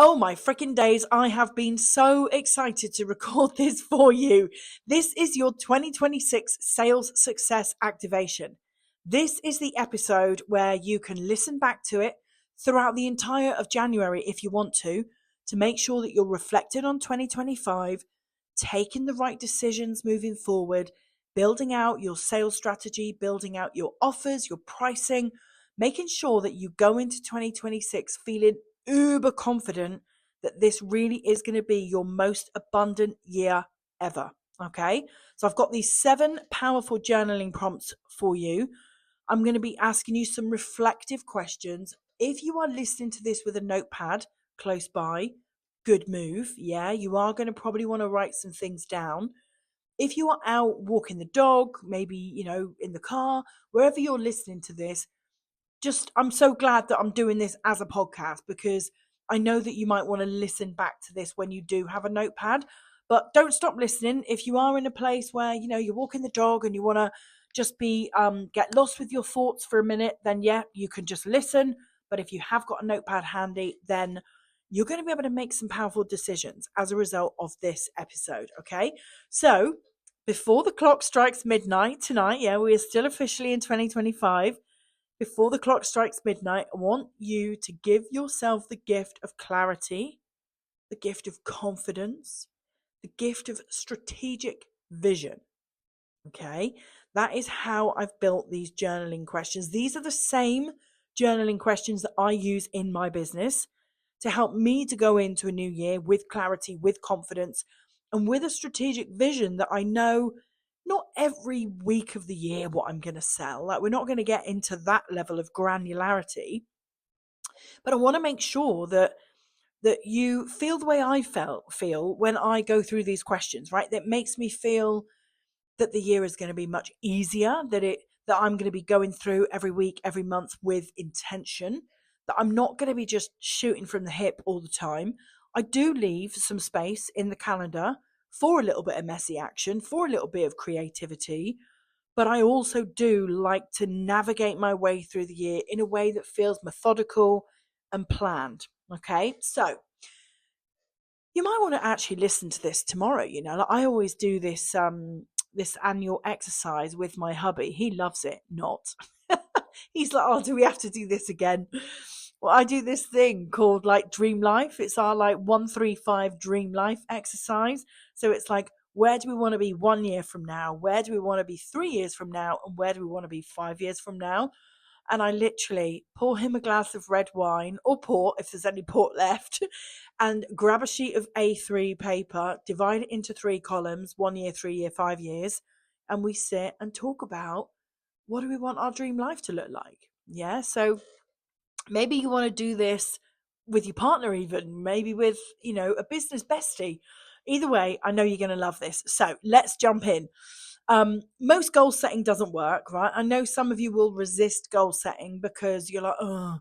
Oh my freaking days, I have been so excited to record this for you. This is your 2026 Sales Success Activation. This is the episode where you can listen back to it throughout the entire of January if you want to make sure that you're reflected on 2025, taking the right decisions moving forward, building out your sales strategy, building out your offers, your pricing, making sure that you go into 2026 feeling uber confident that this really is going to be your most abundant year ever. Okay. So I've got these 7 powerful journaling prompts for you. I'm going to be asking you some reflective questions. If you are listening to this with a notepad close by, good move. Yeah, you are going to probably want to write some things down. If you are out walking the dog, maybe, in the car, wherever you're listening to this, I'm so glad that I'm doing this as a podcast, because I know that you might want to listen back to this when you do have a notepad, but don't stop listening. If you are in a place where, you're walking the dog and you want to just get lost with your thoughts for a minute, then yeah, you can just listen. But if you have got a notepad handy, then you're going to be able to make some powerful decisions as a result of this episode. Okay. So before the clock strikes midnight tonight, yeah, we are still officially in 2025. Before the clock strikes midnight, I want you to give yourself the gift of clarity, the gift of confidence, the gift of strategic vision. Okay, that is how I've built these journaling questions. These are the same journaling questions that I use in my business to help me to go into a new year with clarity, with confidence, and with a strategic vision that I know not every week of the year what I'm going to sell. Like, we're not going to get into that level of granularity, but I want to make sure that you feel the way I feel when I go through these questions, right? That makes me feel that the year is going to be much easier, that I'm going to be going through every week, every month with intention, that I'm not going to be just shooting from the hip all the time. I do leave some space in the calendar for a little bit of messy action, for a little bit of creativity, but I also do like to navigate my way through the year in a way that feels methodical and planned. Okay, so you might want to actually listen to this tomorrow. Like, I always do this this annual exercise with my hubby. He loves it. Not. He's like, oh, do we have to do this again? Well, I do this thing called like Dream Life. It's our like 135 Dream Life exercise. So it's like, where do we want to be 1 year from now? Where do we want to be 3 years from now? And where do we want to be 5 years from now? And I literally pour him a glass of red wine, or port if there's any port left, and grab a sheet of A3 paper, divide it into 3 columns, 1 year, 3 year, 5 years, and we sit and talk about, what do we want our dream life to look like? Yeah, so maybe you want to do this with your partner, even maybe with, a business bestie. Either way, I know you're going to love this. So let's jump in. Most goal setting doesn't work, right? I know some of you will resist goal setting because you're like, oh,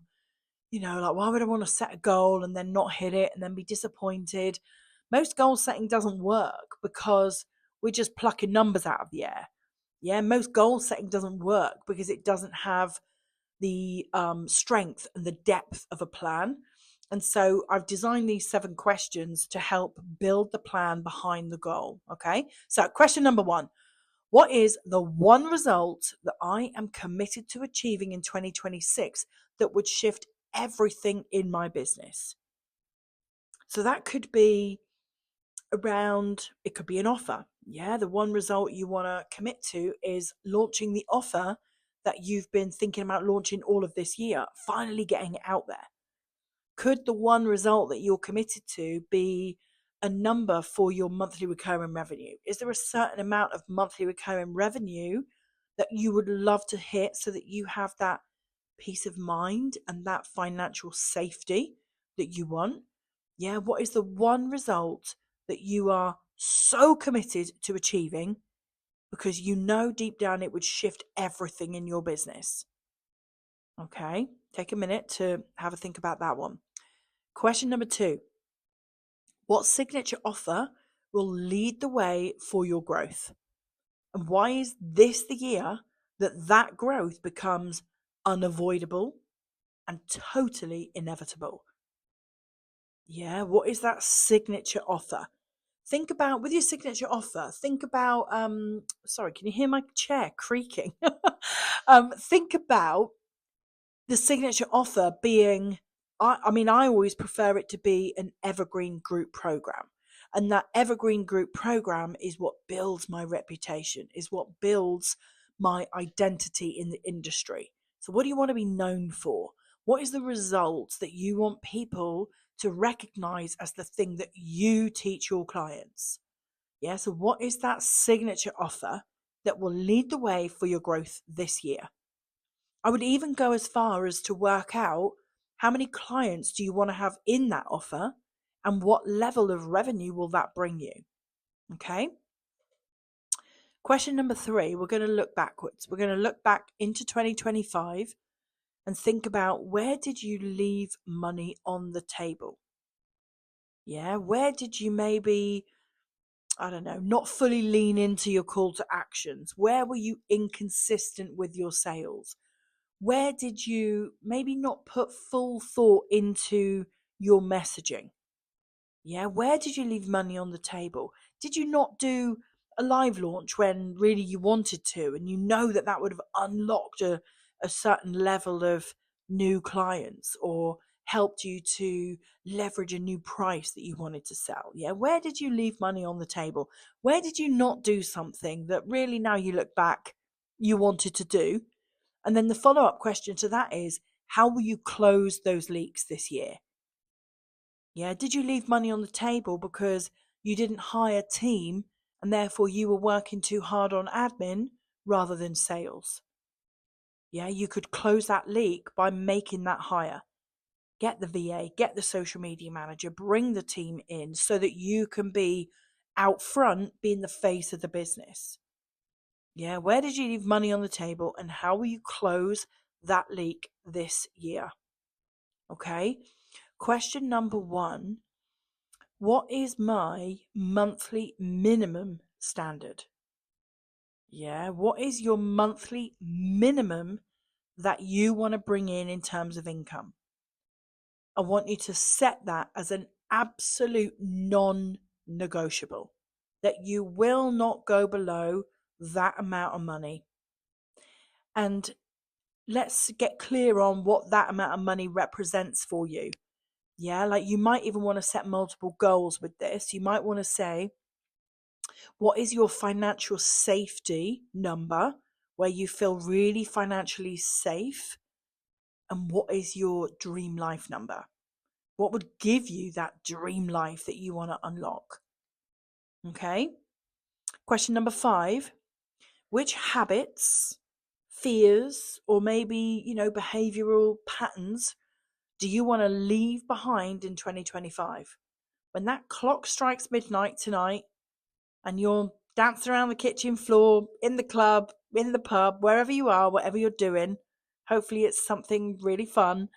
like, why would I want to set a goal and then not hit it and then be disappointed? Most goal setting doesn't work because we're just plucking numbers out of the air. Yeah, most goal setting doesn't work because it doesn't have the strength and the depth of a plan. And so I've designed these 7 questions to help build the plan behind the goal. Okay, so question number 1. What is the one result that I am committed to achieving in 2026 that would shift everything in my business? So that could be it could be an offer. Yeah, the one result you want to commit to is launching the offer that you've been thinking about launching all of this year, finally getting it out there. Could the one result that you're committed to be a number for your monthly recurring revenue? Is there a certain amount of monthly recurring revenue that you would love to hit so that you have that peace of mind and that financial safety that you want? Yeah, what is the one result that you are so committed to achieving because you know deep down it would shift everything in your business? Okay, take a minute to have a think about that one. Question number 2. What signature offer will lead the way for your growth? And why is this the year that growth becomes unavoidable and totally inevitable? Yeah, what is that signature offer? Think about with your signature offer, think about sorry, can you hear my chair creaking? Think about the signature offer being, I mean, I always prefer it to be an evergreen group program. And that evergreen group program is what builds my reputation, is what builds my identity in the industry. So, what do you want to be known for? What is the results that you want people to recognize as the thing that you teach your clients? Yeah. So, what is that signature offer that will lead the way for your growth this year? I would even go as far as to work out how many clients do you want to have in that offer and what level of revenue will that bring you? Okay. Question number 3, we're going to look backwards. We're going to look back into 2025 and think about, where did you leave money on the table? Yeah. Where did you maybe, I don't know, not fully lean into your call to actions? Where were you inconsistent with your sales? Where did you maybe not put full thought into your messaging? Yeah, where did you leave money on the table? Did you not do a live launch when really you wanted to, and you know that that would have unlocked a certain level of new clients or helped you to leverage a new price that you wanted to sell? Yeah, where did you leave money on the table? Where did you not do something that really, now you look back, you wanted to do? And then the follow up question to that is, how will you close those leaks this year? Yeah. Did you leave money on the table because you didn't hire a team and therefore you were working too hard on admin rather than sales? Yeah. You could close that leak by making that hire. Get the VA, get the social media manager, bring the team in so that you can be out front, being the face of the business. Yeah, where did you leave money on the table and how will you close that leak this year? Okay. Question number 1, what is my monthly minimum standard? Yeah, what is your monthly minimum that you want to bring in terms of income? I want you to set that as an absolute non negotiable, that you will not go below that amount of money. And let's get clear on what that amount of money represents for you. Yeah, like you might even want to set multiple goals with this. You might want to say, what is your financial safety number where you feel really financially safe? And what is your dream life number? What would give you that dream life that you want to unlock? Okay. Question number 5, which habits, fears, or maybe, behavioral patterns do you want to leave behind in 2025? When that clock strikes midnight tonight and you're dancing around the kitchen floor, in the club, in the pub, wherever you are, whatever you're doing, hopefully it's something really fun.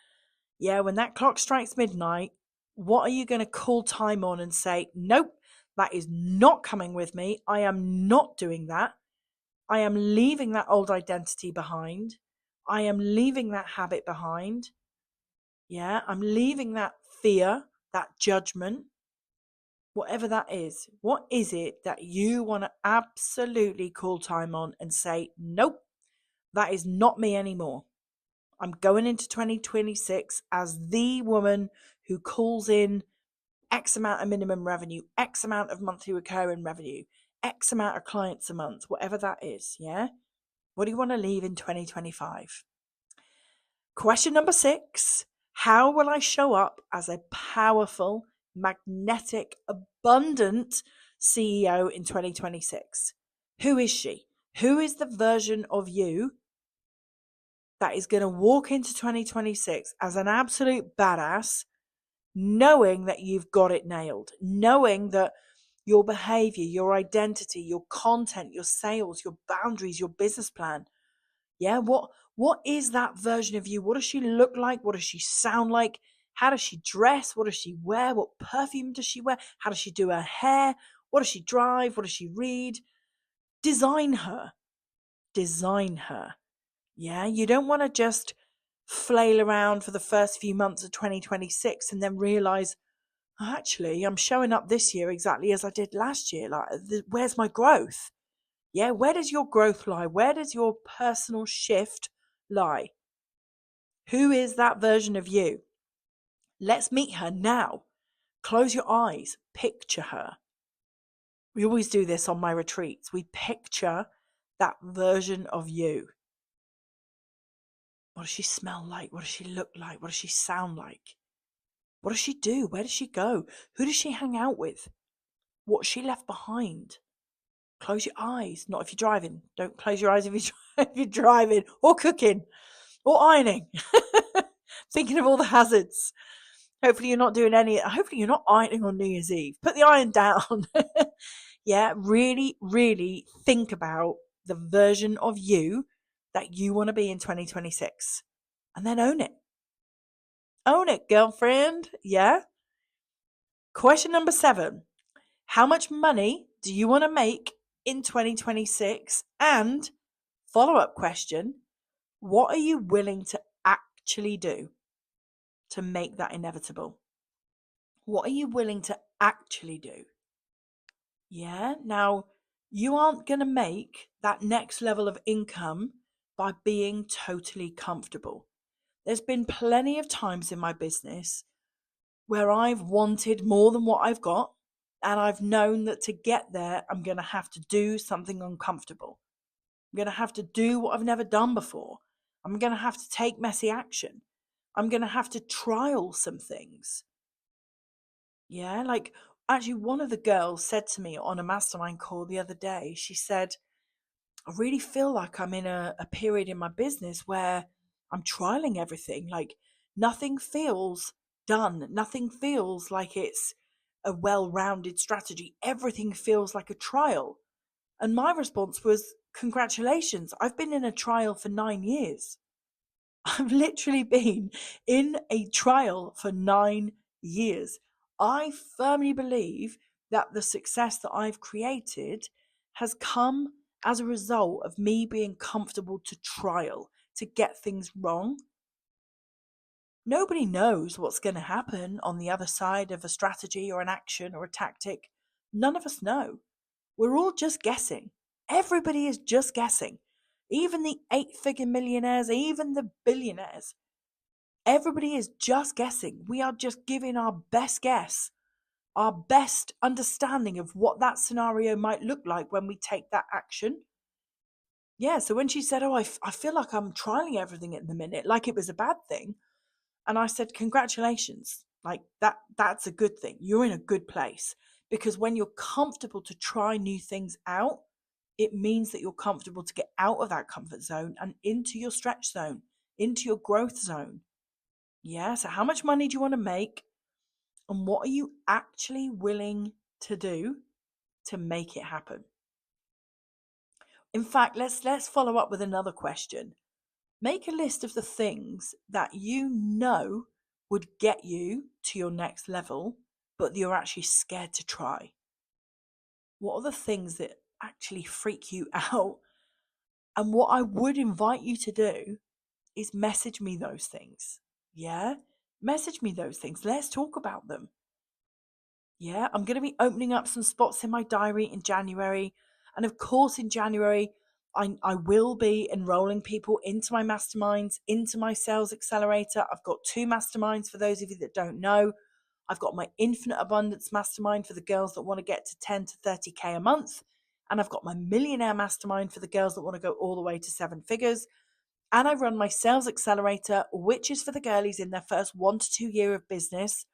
Yeah, when that clock strikes midnight, what are you going to call time on and say, nope, that is not coming with me. I am not doing that. I am leaving that old identity behind. I am leaving that habit behind. Yeah, I'm leaving that fear, that judgment, whatever that is. What is it that you want to absolutely call time on and say, nope, that is not me anymore? I'm going into 2026 as the woman who calls in X amount of minimum revenue, X amount of monthly recurring revenue, X amount of clients a month, whatever that is. Yeah. What do you want to leave in 2025? Question number 6, how will I show up as a powerful, magnetic, abundant CEO in 2026? Who is she? Who is the version of you that is going to walk into 2026 as an absolute badass, knowing that you've got it nailed, knowing that your behavior, your identity, your content, your sales, your boundaries, your business plan, yeah, what is that version of you? What does she look like? What does she sound like? How does she dress? What does she wear? What perfume does she wear? How does she do her hair? What does she drive? What does she read? Design her. Design her. Yeah, you don't want to just flail around for the first few months of 2026 and then realize, Actually, I'm showing up this year exactly as I did last year. Like, where's my growth? Yeah, where does your growth lie? Where does your personal shift lie? Who is that version of you? Let's meet her now. Close your eyes. Picture her. We always do this on my retreats. We picture that version of you. What does she smell like? What does she look like? What does she sound like? What does she do? Where does she go? Who does she hang out with? What's she left behind? Close your eyes. Not if you're driving. Don't close your eyes if you're driving or cooking or ironing. Thinking of all the hazards. Hopefully you're not doing any. Hopefully you're not ironing on New Year's Eve. Put the iron down. Yeah, really, really think about the version of you that you want to be in 2026 and then own it. Own it, girlfriend. Yeah. Question number 7. How much money do you want to make in 2026? And follow-up question, what are you willing to actually do to make that inevitable? What are you willing to actually do? Yeah. Now, you aren't going to make that next level of income by being totally comfortable. There's been plenty of times in my business where I've wanted more than what I've got, and I've known that to get there, I'm going to have to do something uncomfortable. I'm going to have to do what I've never done before. I'm going to have to take messy action. I'm going to have to trial some things. Yeah, like actually, one of the girls said to me on a mastermind call the other day, she said, I really feel like I'm in a period in my business where I'm trialing everything. Like nothing feels done. Nothing feels like it's a well rounded strategy. Everything feels like a trial. And my response was, congratulations. I've been in a trial for 9 years. I've literally been in a trial for 9 years. I firmly believe that the success that I've created has come as a result of me being comfortable to trial, to get things wrong. Nobody knows what's going to happen on the other side of a strategy or an action or a tactic. None of us know. We're all just guessing. Everybody is just guessing. Even the 8-figure millionaires, even the billionaires. Everybody is just guessing. We are just giving our best guess, our best understanding of what that scenario might look like when we take that action. Yeah, so when she said, oh, I feel like I'm trialing everything at the minute, like it was a bad thing. And I said, congratulations. Like that's a good thing. You're in a good place. Because when you're comfortable to try new things out, it means that you're comfortable to get out of that comfort zone and into your stretch zone, into your growth zone. Yeah, so how much money do you want to make? And what are you actually willing to do to make it happen? In fact, let's follow up with another question. Make a list of the things that you know would get you to your next level, but you're actually scared to try. What are the things that actually freak you out? And what I would invite you to do is message me those things. Yeah? Message me those things. Let's talk about them. Yeah, I'm going to be opening up some spots in my diary in January. And of course, in January, I will be enrolling people into my masterminds, into my sales accelerator. I've got 2 masterminds for those of you that don't know. I've got my infinite abundance mastermind for the girls that want to get to 10 to 30K a month. And I've got my millionaire mastermind for the girls that want to go all the way to 7 figures. And I run my sales accelerator, which is for the girlies in their first 1 to 2 year of business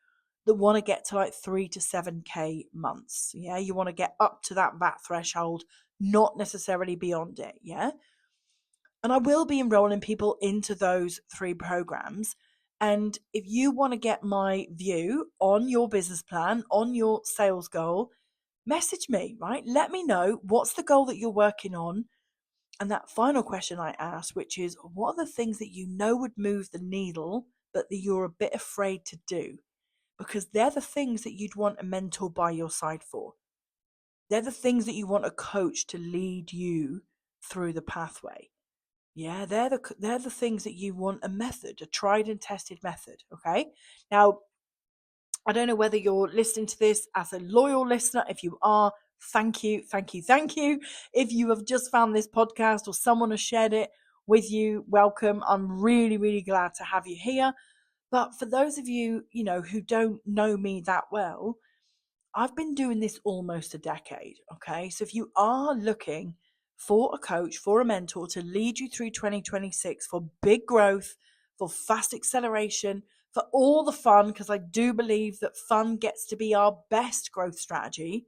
that want to get to like 3 to 7K months. Yeah, you want to get up to that VAT threshold, not necessarily beyond it. Yeah. And I will be enrolling people into those 3 programs. And if you want to get my view on your business plan, on your sales goal, message me, right? Let me know what's the goal that you're working on. And that final question I asked, which is, what are the things that you know would move the needle, but that you're a bit afraid to do? Because they're the things that you'd want a mentor by your side for. They're the things that you want a coach to lead you through the pathway. Yeah, they're the things that you want a method, a tried and tested method. Okay. Now, I don't know whether you're listening to this as a loyal listener. If you are, thank you, thank you, thank you. If you have just found this podcast or someone has shared it with you, welcome. I'm really, really glad to have you here. But for those of you, who don't know me that well, I've been doing this almost a decade. Okay. So if you are looking for a coach, for a mentor to lead you through 2026 for big growth, for fast acceleration, for all the fun, because I do believe that fun gets to be our best growth strategy.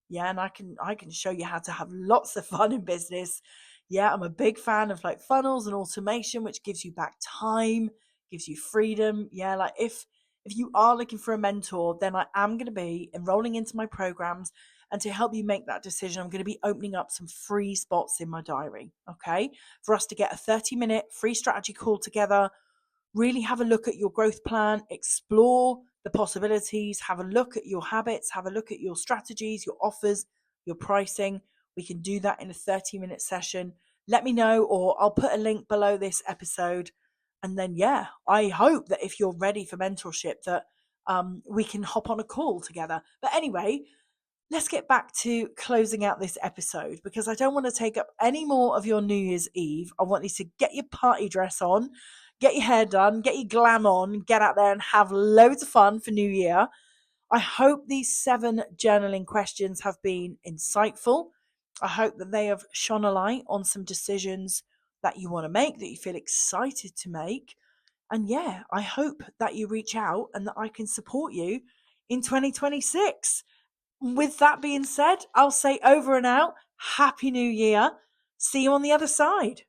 Yeah, and I can show you how to have lots of fun in business. Yeah, I'm a big fan of like funnels and automation, which gives you back time, gives you freedom. Yeah, like if you are looking for a mentor, then I am going to be enrolling into my programs. And to help you make that decision, I'm going to be opening up some free spots in my diary, okay? For us to get a 30-minute free strategy call together, really have a look at your growth plan, explore the possibilities, have a look at your habits, have a look at your strategies, your offers, your pricing. We can do that in a 30-minute session. Let me know, or I'll put a link below this episode. And then, yeah, I hope that if you're ready for mentorship, that we can hop on a call together. But anyway, let's get back to closing out this episode, because I don't want to take up any more of your New Year's Eve. I want you to get your party dress on, get your hair done, get your glam on, get out there and have loads of fun for New Year. I hope these 7 journaling questions have been insightful. I hope that they have shone a light on some decisions that you want to make, that you feel excited to make. And yeah, I hope that you reach out and that I can support you in 2026. With that being said, I'll say over and out, Happy New Year. See you on the other side.